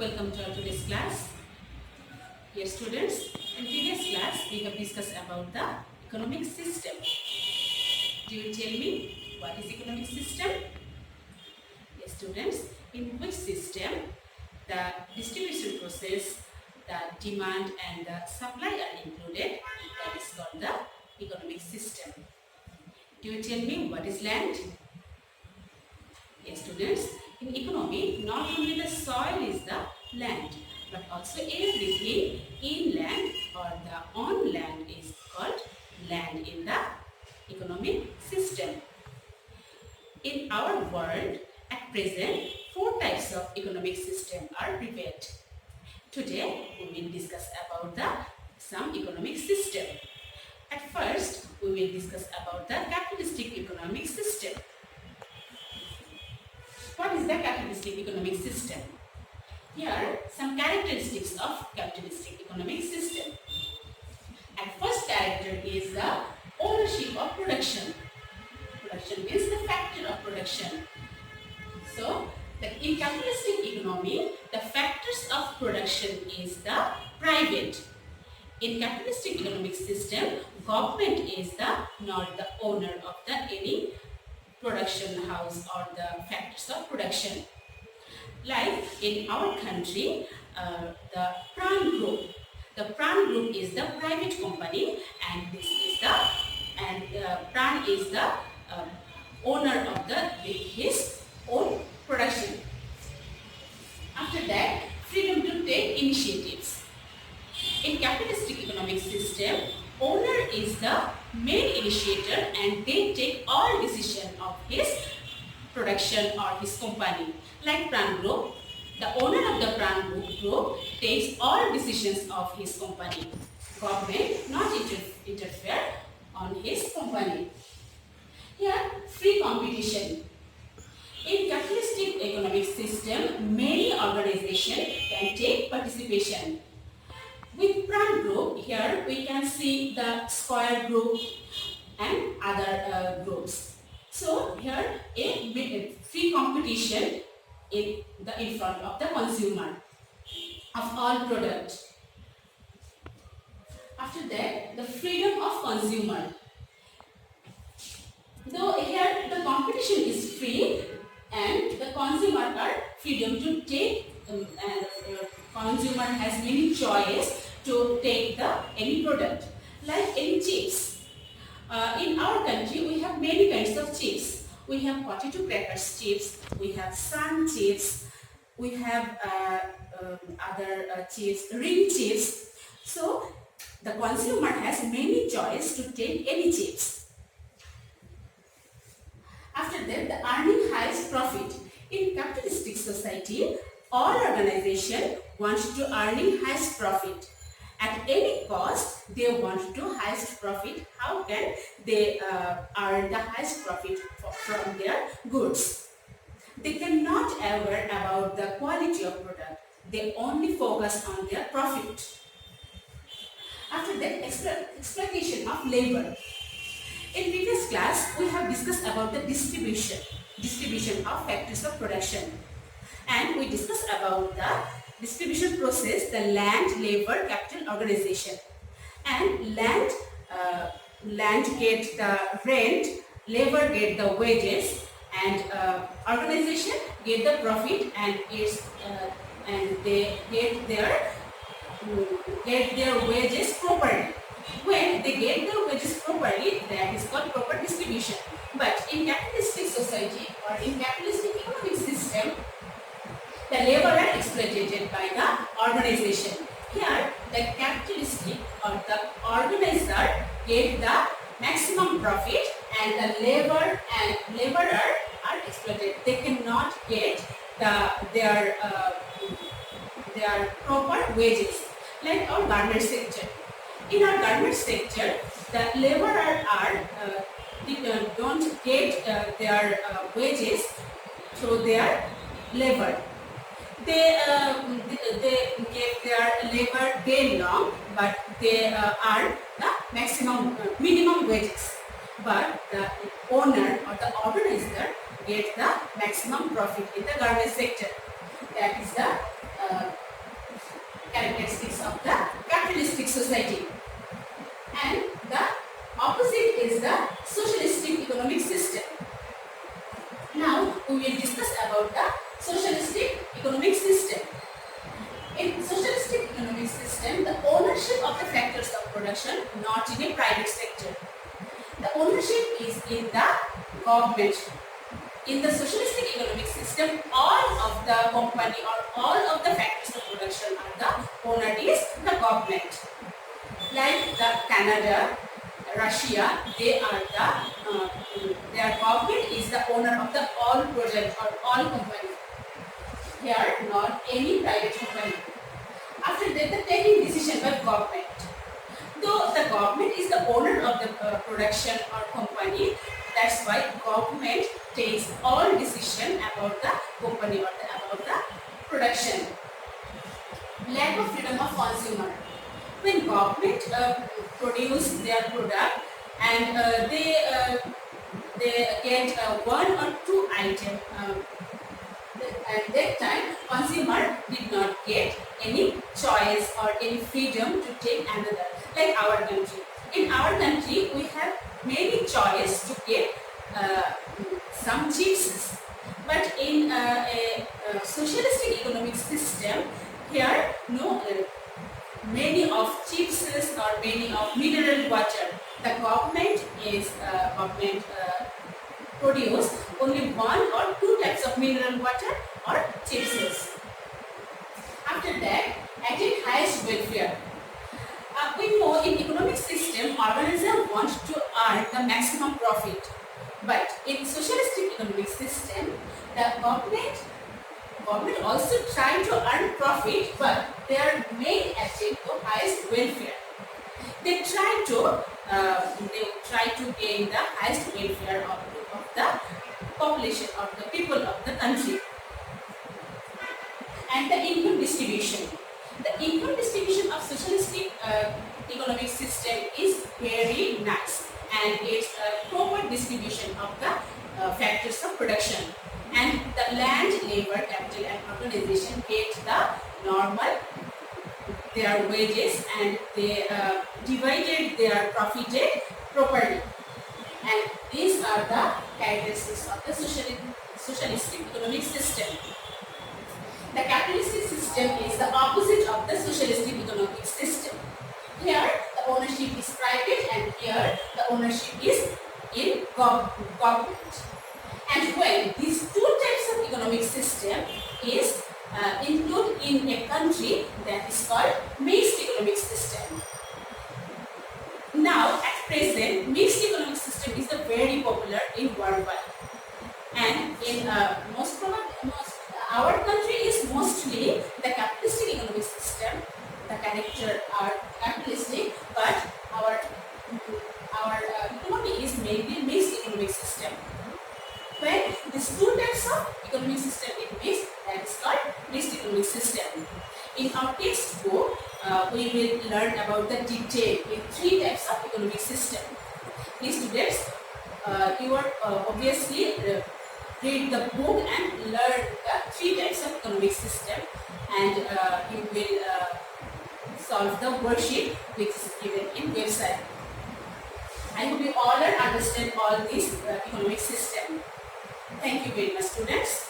welcome to our today's class. Dear students, in previous class we have discussed about the economic system. Do you tell me what is economic system? Yes, students, in which system the distribution process, the demand and the supply are included, that is called the economic system. Do you tell me what is land? Yes, students, in economy, not only the soil is the land, but also everything in land or the on land is called land in the economic system. In our world, at present, 4 types of economic system are prepared. Today, we will discuss about some economic system. At first, we will discuss about the capitalistic economic system. What is the capitalistic economic system? Here, some characteristics of capitalistic economic system. At first character is the ownership of production. Production means the factor of production. So, in capitalistic economy, the factors of production is the private. In capitalistic economic system, government is not the owner of any production house or the factors of production. Like in our country, the Pran Group. The Pran Group is the private company, and this is Pran is the owner of his own production. After that, freedom to take initiatives. In capitalistic economic system, owner is the main initiator and they take all decision of his production or his company. Like Pran Group, the owner of the Pran Group takes all decisions of his company. Government not interfere on his company. Here, free competition. In capitalistic economic system, many organizations can take participation. With Pran Group, here we can see the Square Group and other groups. So here a free competition in front of the consumer of all products. After that, the freedom of consumer. Though here the competition is free and the consumer are freedom to take and consumer has many choice to take any product, like any chips. In our country, we have many kinds of chips. We have potato crackers chips, we have sun chips, we have other chips, ring chips. So, the consumer has many choice to take any chips. After that, the earning highest profit. In capitalistic society, all organizations want to earning highest profit. At any cost, they want to highest profit. How can they earn the highest profit from their goods? They cannot aware about the quality of product. They only focus on their profit. After that, exploitation of labor. In previous class, we have discussed about the distribution of factors of production. And we discussed about the distribution process, the land, labor, capital, organization. And land get the rent, labor get the wages, and organization get the profit, and they get their wages properly. When they get their wages properly, that is called proper distribution. But in capitalistic society or in capitalistic economic system, the labor are exploited by the organization. Here, the capitalistic or the organizer get the maximum profit, and the laborer are exploited. They cannot get their proper wages. Like our garment sector. In our garment sector, the laborer don't get their wages through their labor. They get their labor day long, but they earn the minimum wages. But the owner or the organizer get the maximum profit in the garment sector. That is the uh, characteristics of the capitalistic society. And the opposite is the socialistic economic system. Now we will discuss about the socialistic economic system. In socialistic economic system, the ownership of the factors of production not in a private sector. The ownership is in the government. In the socialistic economic system, all of the company or all of the factors of production are the owner is the government. Like the Canada, Russia, they are their government is the owner of the all project or all company. Here, not any private company. After that, the taking decision by government. Though the government is the owner of the production or company, that's why government takes all decision about the company or about the production. Lack of freedom of consumer. When government produce their product and they get one or two items, at that time consumer did not get any choice or any freedom to take another. Like our country. In our country, we have many choice to get some chips. But in a socialistic economic system, here no many of chips or many of mineral water. The government is produce only one or two types of mineral water or chips. After that, attain highest welfare. We know in economic system, organism wants to earn the maximum profit. But in socialistic economic system, the government also try to earn profit, but their main aim to highest welfare. They try to gain the highest welfare of the population of the people of the country. And the income distribution. The income distribution of socialistic economic system is very nice, and it's a proper distribution of the factors of production. And the land, labor, capital and organization get the normal their wages, and they divided their profit properly. And these are the characteristics of the socialistic economic system. The capitalistic system is the opposite of the socialistic economic system. Here the ownership is private, and here the ownership is in government. And when these two types of economic system is included in a country, that is called mixed economic system. Now at present, mixed economic system is very popular in worldwide, and in our country is mostly the capitalistic economic system. The character are capitalistic, but our economy is mainly mixed economic system. When these two types of economic system is mixed, that is called mixed economic system. In our textbook, we will learn about the detail in three types of economic system. Please students, you are obviously read the book and learn the three types of economic system, and you will solve the worksheet which is given in website. I hope you all understand all these economic system. Thank you very much, students.